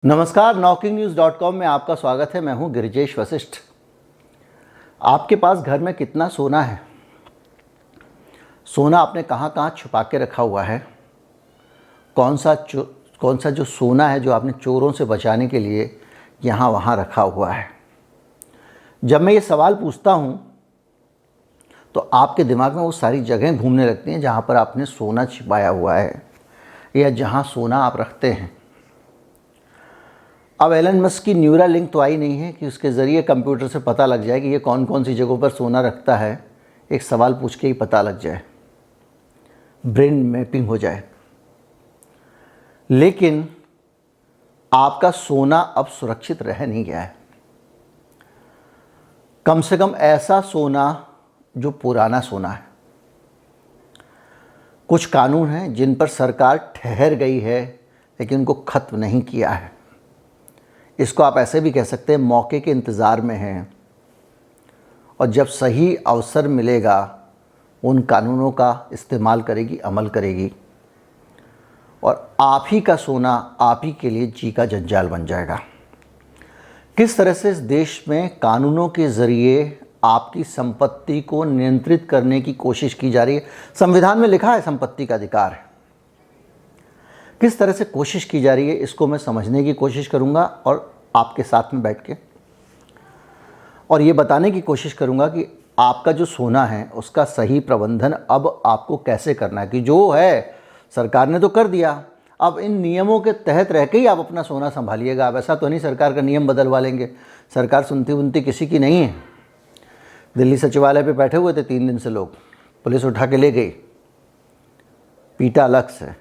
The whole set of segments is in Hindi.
नमस्कार, knocking-news.com में आपका स्वागत है। मैं हूं गिरिजेश वशिष्ठ। आपके पास घर में कितना सोना है? सोना आपने कहां कहां छुपा के रखा हुआ है? कौन सा जो सोना है जो आपने चोरों से बचाने के लिए यहां वहां रखा हुआ है? जब मैं ये सवाल पूछता हूं तो आपके दिमाग में वो सारी जगहें घूमने लगती हैं जहां पर आपने सोना छिपाया हुआ है या जहां सोना आप रखते हैं। अब एलन मस्क की न्यूरालिंक तो आई नहीं है कि उसके ज़रिए कंप्यूटर से पता लग जाए कि ये कौन कौन सी जगहों पर सोना रखता है। एक सवाल पूछ के ही पता लग जाए, ब्रेन मैपिंग हो जाए। लेकिन आपका सोना अब सुरक्षित रह नहीं गया है। कम से कम ऐसा सोना जो पुराना सोना है। कुछ कानून हैं जिन पर सरकार ठहर गई है लेकिन उनको ख़त्म नहीं किया है। इसको आप ऐसे भी कह सकते हैं, मौके के इंतज़ार में हैं और जब सही अवसर मिलेगा उन कानूनों का इस्तेमाल करेगी, अमल करेगी और आप ही का सोना आप ही के लिए जी का जंजाल बन जाएगा। किस तरह से इस देश में कानूनों के ज़रिए आपकी संपत्ति को नियंत्रित करने की कोशिश की जा रही है। संविधान में लिखा है संपत्ति का अधिकार है। किस तरह से कोशिश की जा रही है इसको मैं समझने की कोशिश करूंगा और आपके साथ में बैठ के और ये बताने की कोशिश करूंगा कि आपका जो सोना है उसका सही प्रबंधन अब आपको कैसे करना है। कि जो है सरकार ने तो कर दिया, अब इन नियमों के तहत रह के ही आप अपना सोना संभालिएगा। अब ऐसा तो नहीं सरकार का नियम बदलवा लेंगे। सरकार सुनती बुनती किसी की नहीं है। दिल्ली सचिवालय पे बैठे हुए थे 3 दिन से लोग, पुलिस उठा के ले गई, पीटा अलग से।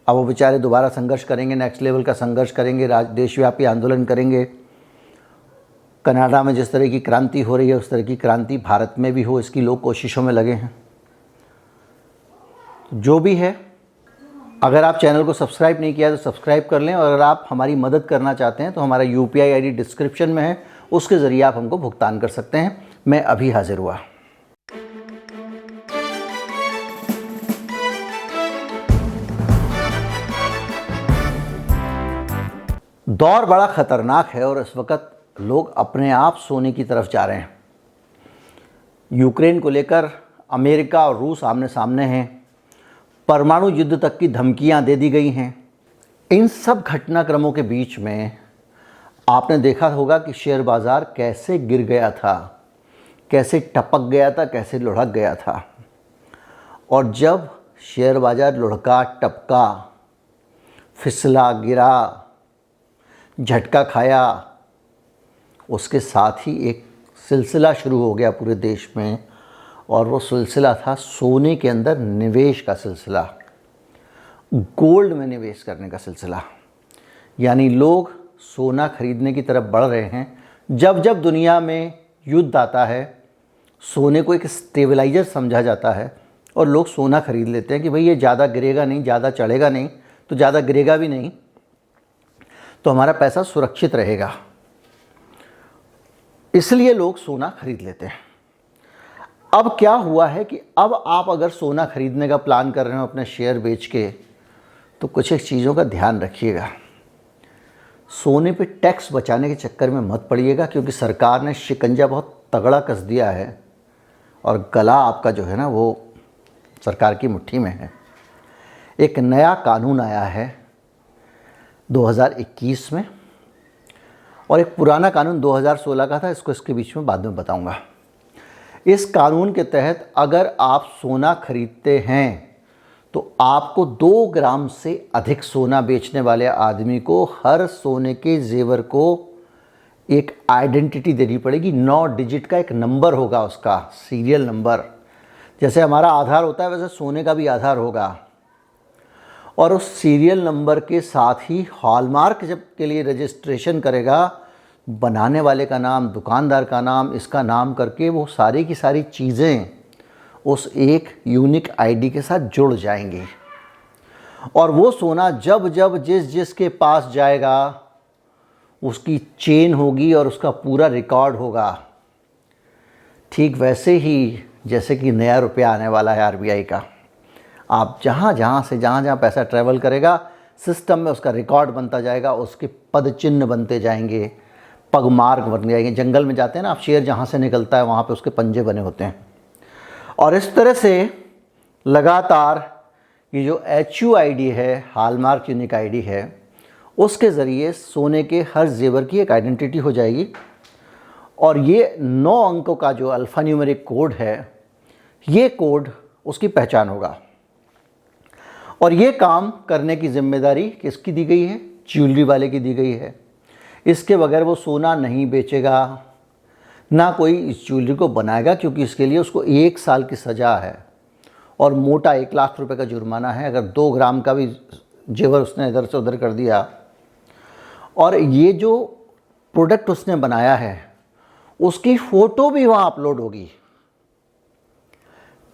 अब वो बेचारे दोबारा संघर्ष करेंगे, नेक्स्ट लेवल का संघर्ष करेंगे, देशव्यापी आंदोलन करेंगे। कनाडा में जिस तरह की क्रांति हो रही है उस तरह की क्रांति भारत में भी हो, इसकी लोग कोशिशों में लगे हैं। जो भी है, अगर आप चैनल को सब्सक्राइब नहीं किया तो सब्सक्राइब कर लें और अगर आप हमारी मदद करना चाहते हैं तो हमारा UPI ID डिस्क्रिप्शन में है, उसके ज़रिए आप हमको भुगतान कर सकते हैं। मैं अभी हाजिर हुआ। दौर बड़ा ख़तरनाक है और इस वक्त लोग अपने आप सोने की तरफ जा रहे हैं। यूक्रेन को लेकर अमेरिका और रूस आमने सामने हैं। परमाणु युद्ध तक की धमकियां दे दी गई हैं। इन सब घटनाक्रमों के बीच में आपने देखा होगा कि शेयर बाज़ार कैसे गिर गया था, कैसे टपक गया था, कैसे लुढ़क गया था। और जब शेयर बाज़ार लुढ़का, टपका, फिसला, गिरा, झटका खाया, उसके साथ ही एक सिलसिला शुरू हो गया पूरे देश में और वो सिलसिला था सोने के अंदर निवेश का सिलसिला, गोल्ड में निवेश करने का सिलसिला। यानी लोग सोना खरीदने की तरफ बढ़ रहे हैं। जब जब दुनिया में युद्ध आता है सोने को एक स्टेबलाइजर समझा जाता है और लोग सोना खरीद लेते हैं कि भाई ये ज़्यादा गिरेगा नहीं, ज़्यादा चढ़ेगा नहीं तो ज़्यादा गिरेगा भी नहीं, तो हमारा पैसा सुरक्षित रहेगा, इसलिए लोग सोना खरीद लेते हैं। अब क्या हुआ है कि अब आप अगर सोना खरीदने का प्लान कर रहे हो अपने शेयर बेच के, तो कुछ एक चीज़ों का ध्यान रखिएगा। सोने पे टैक्स बचाने के चक्कर में मत पड़िएगा, क्योंकि सरकार ने शिकंजा बहुत तगड़ा कस दिया है और गला आपका जो है ना वो सरकार की मुट्ठी में है। एक नया कानून आया है 2021 में और एक पुराना कानून 2016 का था। इसको इसके बीच में बाद में बताऊंगा। इस कानून के तहत अगर आप सोना खरीदते हैं तो आपको 2 ग्राम से अधिक सोना बेचने वाले आदमी को हर सोने के जेवर को एक आइडेंटिटी देनी पड़ेगी। 9 डिजिट का एक नंबर होगा, उसका सीरियल नंबर। जैसे हमारा आधार होता है वैसे सोने का भी आधार होगा और उस सीरियल नंबर के साथ ही हॉलमार्क जब के लिए रजिस्ट्रेशन करेगा, बनाने वाले का नाम, दुकानदार का नाम, इसका नाम करके वो सारी की सारी चीज़ें उस एक यूनिक आईडी के साथ जुड़ जाएंगी। और वो सोना जब जब जिस के पास जाएगा उसकी चेन होगी और उसका पूरा रिकॉर्ड होगा। ठीक वैसे ही जैसे कि नया रुपया आने वाला है RBI का। आप जहाँ जहाँ पैसा ट्रैवल करेगा सिस्टम में उसका रिकॉर्ड बनता जाएगा, उसके पद चिन्ह बनते जाएंगे, पगमार्क बन जाएंगे। जंगल में जाते हैं ना आप, शेर जहाँ से निकलता है वहाँ पे उसके पंजे बने होते हैं। और इस तरह से लगातार ये जो HUID है, हॉलमार्क यूनिक आईडी है, उसके ज़रिए सोने के हर जेवर की एक आइडेंटिटी हो जाएगी। और ये 9 अंकों का जो अल्फ़ा न्यूमेरिक कोड है, ये कोड उसकी पहचान होगा। और ये काम करने की जिम्मेदारी किसकी दी गई है? ज्वेलरी वाले की दी गई है। इसके बगैर वो सोना नहीं बेचेगा, ना कोई इस ज्वेलरी को बनाएगा, क्योंकि इसके लिए उसको 1 साल की सज़ा है और मोटा 1 लाख रुपए का जुर्माना है अगर 2 ग्राम का भी जेवर उसने इधर से उधर कर दिया। और ये जो प्रोडक्ट उसने बनाया है उसकी फ़ोटो भी वहाँ अपलोड होगी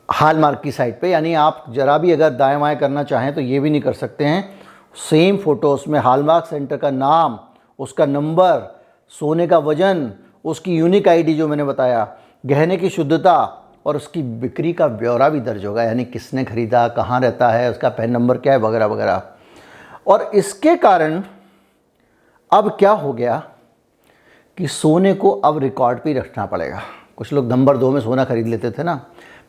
हॉलमार्क की साइट पे। यानी आप ज़रा भी अगर दाएं बाएं करना चाहें तो ये भी नहीं कर सकते हैं। सेम फ़ोटो उसमें हॉलमार्क सेंटर का नाम, उसका नंबर, सोने का वज़न, उसकी यूनिक आईडी जो मैंने बताया, गहने की शुद्धता और उसकी बिक्री का ब्यौरा भी दर्ज होगा। यानी किसने ख़रीदा, कहाँ रहता है, उसका पैन नंबर क्या है, वगैरह वगैरह। और इसके कारण अब क्या हो गया कि सोने को अब रिकॉर्ड पे रखना पड़ेगा। कुछ लोग नंबर 2 में सोना खरीद लेते थे ना,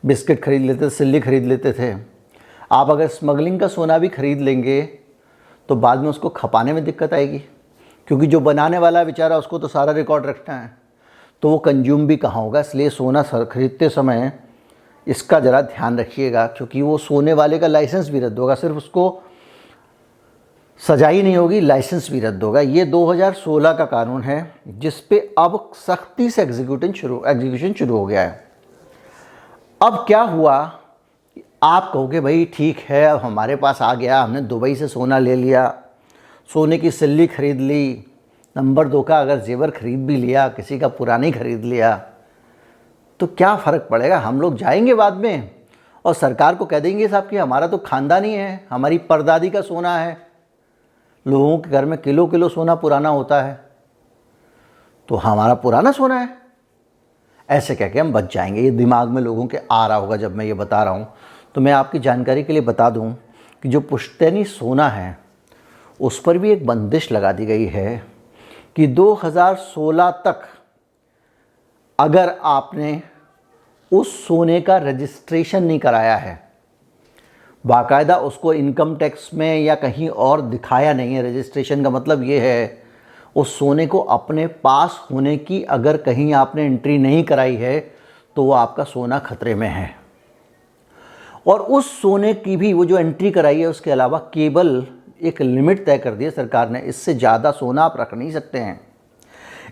बिस्किट खरीद लेते थे, सिल्ली खरीद लेते थे। आप अगर स्मगलिंग का सोना भी खरीद लेंगे तो बाद में उसको खपाने में दिक्कत आएगी, क्योंकि जो बनाने वाला है बेचारा, उसको तो सारा रिकॉर्ड रखना है, तो वो कंज्यूम भी कहाँ होगा। इसलिए सोना खरीदते समय इसका ज़रा ध्यान रखिएगा, क्योंकि वो सोने वाले का लाइसेंस भी रद्द होगा। सिर्फ उसको सजा ही नहीं होगी, लाइसेंस भी रद्द होगा। ये 2016 का कानून है जिस पे अब सख्ती से एग्जीक्यूशन शुरू हो गया है। अब क्या हुआ, आप कहोगे भाई ठीक है, अब हमारे पास आ गया, हमने दुबई से सोना ले लिया, सोने की सिल्ली खरीद ली, नंबर 2 का अगर जेवर खरीद भी लिया, किसी का पुरानी खरीद लिया, तो क्या फ़र्क पड़ेगा? हम लोग जाएंगे बाद में और सरकार को कह देंगे साहब कि हमारा तो ख़ानदानी है, हमारी परदादी का सोना है। लोगों के घर में किलो किलो सोना पुराना होता है, तो हमारा पुराना सोना है, ऐसे कह के हम बच जाएंगे। ये दिमाग में लोगों के आ रहा होगा जब मैं ये बता रहा हूँ। तो मैं आपकी जानकारी के लिए बता दूँ कि जो पुश्तैनी सोना है उस पर भी एक बंदिश लगा दी गई है कि 2016 तक अगर आपने उस सोने का रजिस्ट्रेशन नहीं कराया है, बाकायदा उसको इनकम टैक्स में या कहीं और दिखाया नहीं है, रजिस्ट्रेशन का मतलब ये है उस सोने को अपने पास होने की अगर कहीं आपने एंट्री नहीं कराई है तो वो आपका सोना खतरे में है। और उस सोने की भी वो जो एंट्री कराई है उसके अलावा केवल एक लिमिट तय कर दी है सरकार ने, इससे ज़्यादा सोना आप रख नहीं सकते हैं।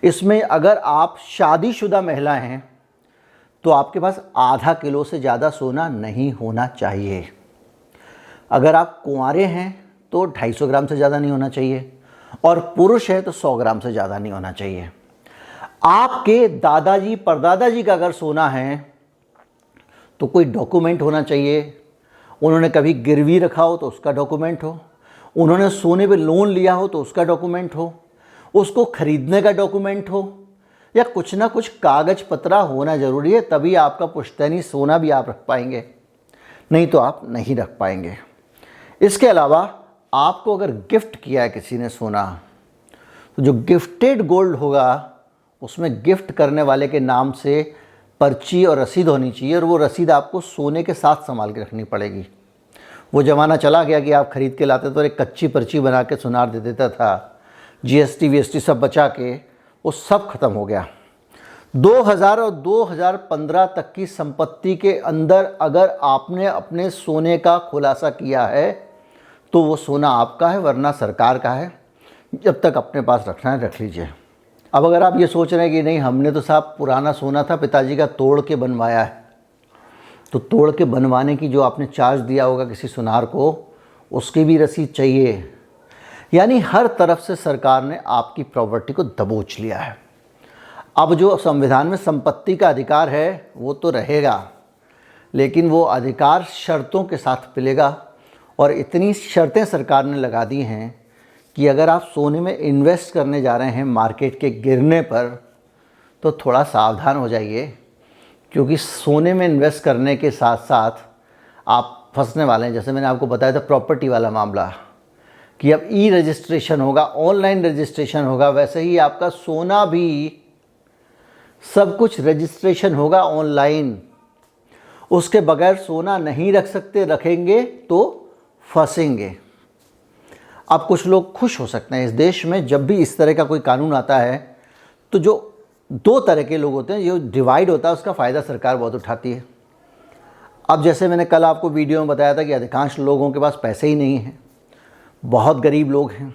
इसमें अगर आप शादीशुदा महिला हैं तो आपके पास आधा किलो से ज़्यादा सोना नहीं होना चाहिए। अगर आप कुंवारे हैं तो 250 ग्राम से ज़्यादा नहीं होना चाहिए, और पुरुष है तो 100 ग्राम से ज़्यादा नहीं होना चाहिए। आपके दादाजी परदादाजी का अगर सोना है तो कोई डॉक्यूमेंट होना चाहिए। उन्होंने कभी गिरवी रखा हो तो उसका डॉक्यूमेंट हो, उन्होंने सोने पे लोन लिया हो तो उसका डॉक्यूमेंट हो, उसको खरीदने का डॉक्यूमेंट हो, या कुछ ना कुछ कागज पत्रा होना ज़रूरी है, तभी आपका पुश्तैनी सोना भी आप रख पाएंगे, नहीं तो आप नहीं रख पाएंगे। इसके अलावा आपको अगर गिफ्ट किया है किसी ने सोना, तो जो गिफ्टेड गोल्ड होगा उसमें गिफ्ट करने वाले के नाम से पर्ची और रसीद होनी चाहिए, और वो रसीद आपको सोने के साथ संभाल के रखनी पड़ेगी। वो ज़माना चला गया कि आप ख़रीद के लाते तो एक कच्ची पर्ची बना के सुनार दे देता था, GST VST सब बचा के, वो सब ख़त्म हो गया। 2000 और 2015 तक की संपत्ति के अंदर अगर आपने अपने सोने का खुलासा किया है तो वो सोना आपका है, वरना सरकार का है। जब तक अपने पास रखना है रख लीजिए। अब अगर आप ये सोच रहे हैं कि नहीं हमने तो साहब पुराना सोना था पिताजी का, तोड़ के बनवाया है, तो तोड़ के बनवाने की जो आपने चार्ज दिया होगा किसी सुनार को, उसकी भी रसीद चाहिए। यानी हर तरफ से सरकार ने आपकी प्रॉपर्टी को दबोच लिया है। अब जो संविधान में संपत्ति का अधिकार है वो तो रहेगा, लेकिन वो अधिकार शर्तों के साथ मिलेगा। और इतनी शर्तें सरकार ने लगा दी हैं कि अगर आप सोने में इन्वेस्ट करने जा रहे हैं मार्केट के गिरने पर, तो थोड़ा सावधान हो जाइए, क्योंकि सोने में इन्वेस्ट करने के साथ साथ आप फंसने वाले हैं। जैसे मैंने आपको बताया था प्रॉपर्टी वाला मामला, कि अब ई रजिस्ट्रेशन होगा, ऑनलाइन रजिस्ट्रेशन होगा, वैसे ही आपका सोना भी सब कुछ रजिस्ट्रेशन होगा ऑनलाइन। उसके बगैर सोना नहीं रख सकते, रखेंगे तो फंसेंगे। अब कुछ लोग खुश हो सकते हैं इस देश में जब भी इस तरह का कोई कानून आता है, तो जो दो तरह के लोग होते हैं, जो डिवाइड होता है उसका फ़ायदा सरकार बहुत उठाती है। अब जैसे मैंने कल आपको वीडियो में बताया था कि अधिकांश लोगों के पास पैसे ही नहीं हैं, बहुत गरीब लोग हैं,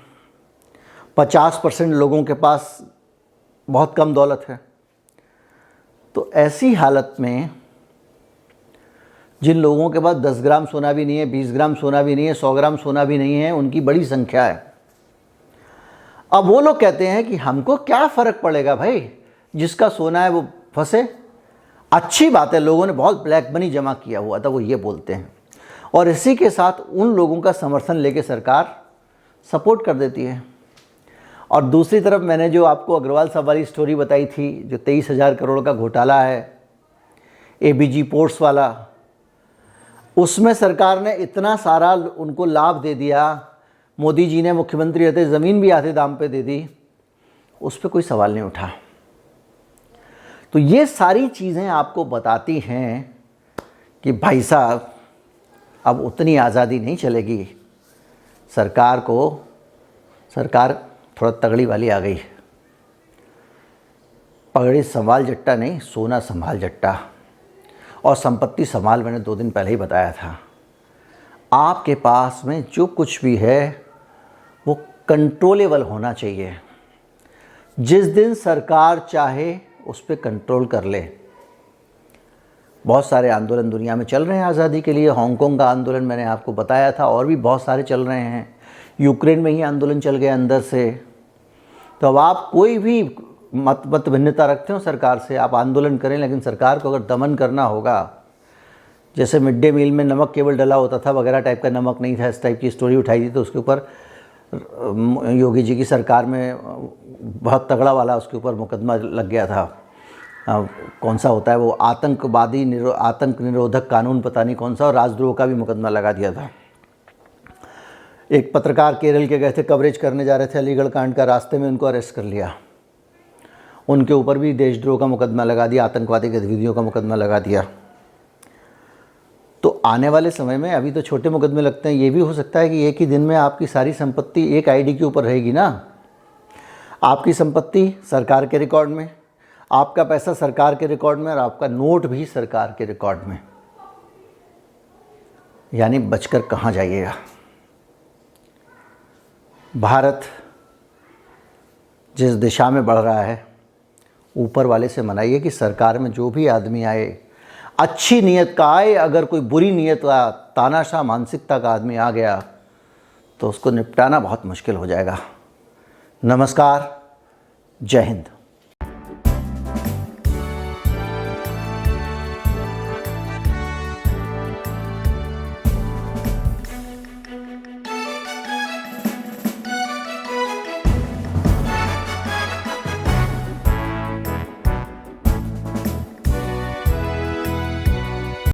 50% लोगों के पास बहुत कम दौलत है। तो ऐसी हालत में जिन लोगों के पास 10 ग्राम सोना भी नहीं है, 20 ग्राम सोना भी नहीं है, 100 ग्राम सोना भी नहीं है, उनकी बड़ी संख्या है। अब वो लोग कहते हैं कि हमको क्या फ़र्क पड़ेगा भाई, जिसका सोना है वो फंसे। अच्छी बात है, लोगों ने बहुत ब्लैक मनी जमा किया हुआ था, वो ये बोलते हैं, और इसी के साथ उन लोगों का समर्थन लेके सरकार सपोर्ट कर देती है। और दूसरी तरफ मैंने जो आपको अग्रवाल साहब वाली स्टोरी बताई थी, जो 23,000 करोड़ का घोटाला है एबीजी पोर्ट्स वाला, उसमें सरकार ने इतना सारा उनको लाभ दे दिया, मोदी जी ने मुख्यमंत्री रहते ज़मीन भी आधे दाम पे दे दी, उस पर कोई सवाल नहीं उठा। तो ये सारी चीज़ें आपको बताती हैं कि भाई साहब अब उतनी आज़ादी नहीं चलेगी, सरकार थोड़ा तगड़ी वाली आ गई है। पगड़ी संभाल जट्टा नहीं, सोना संभाल जट्टा, और संपत्ति संभाल, मैंने 2 दिन पहले ही बताया था। आपके पास में जो कुछ भी है वो कंट्रोलेबल होना चाहिए। जिस दिन सरकार चाहे उस पर कंट्रोल कर ले। बहुत सारे आंदोलन दुनिया में चल रहे हैं आज़ादी के लिए। हांगकांग का आंदोलन मैंने आपको बताया था, और भी बहुत सारे चल रहे हैं। यूक्रेन में ही आंदोलन चल गया अंदर से। तो अब आप कोई भी मत भिन्नता रखते हो सरकार से, आप आंदोलन करें, लेकिन सरकार को अगर दमन करना होगा, जैसे मिड डे मील में नमक केवल डला होता था वगैरह टाइप का, नमक नहीं था, इस टाइप की स्टोरी उठाई थी, तो उसके ऊपर योगी जी की सरकार में बहुत तगड़ा वाला उसके ऊपर मुकदमा लग गया था। कौन सा होता है वो, आतंक निरोधक कानून, पता नहीं कौन सा, और राजद्रोह का भी मुकदमा लगा दिया था। एक पत्रकार केरल के गए थे, कवरेज करने जा रहे थे अलीगढ़ कांड का, रास्ते में उनको अरेस्ट कर लिया, उनके ऊपर भी देशद्रोह का मुकदमा लगा दिया, आतंकवादी गतिविधियों का मुकदमा लगा दिया। तो आने वाले समय में, अभी तो छोटे मुकदमे लगते हैं, ये भी हो सकता है कि एक ही दिन में आपकी सारी संपत्ति एक आईडी के ऊपर रहेगी ना। आपकी संपत्ति सरकार के रिकॉर्ड में, आपका पैसा सरकार के रिकॉर्ड में, और आपका नोट भी सरकार के रिकॉर्ड में। यानी बचकर कहाँ जाइएगा। भारत जिस दिशा में बढ़ रहा है, ऊपर वाले से मनाइए कि सरकार में जो भी आदमी आए, अच्छी नीयत का आए। अगर कोई बुरी नीयत का, तानाशाह मानसिकता का आदमी आ गया तो उसको निपटाना बहुत मुश्किल हो जाएगा। नमस्कार, जय हिंद।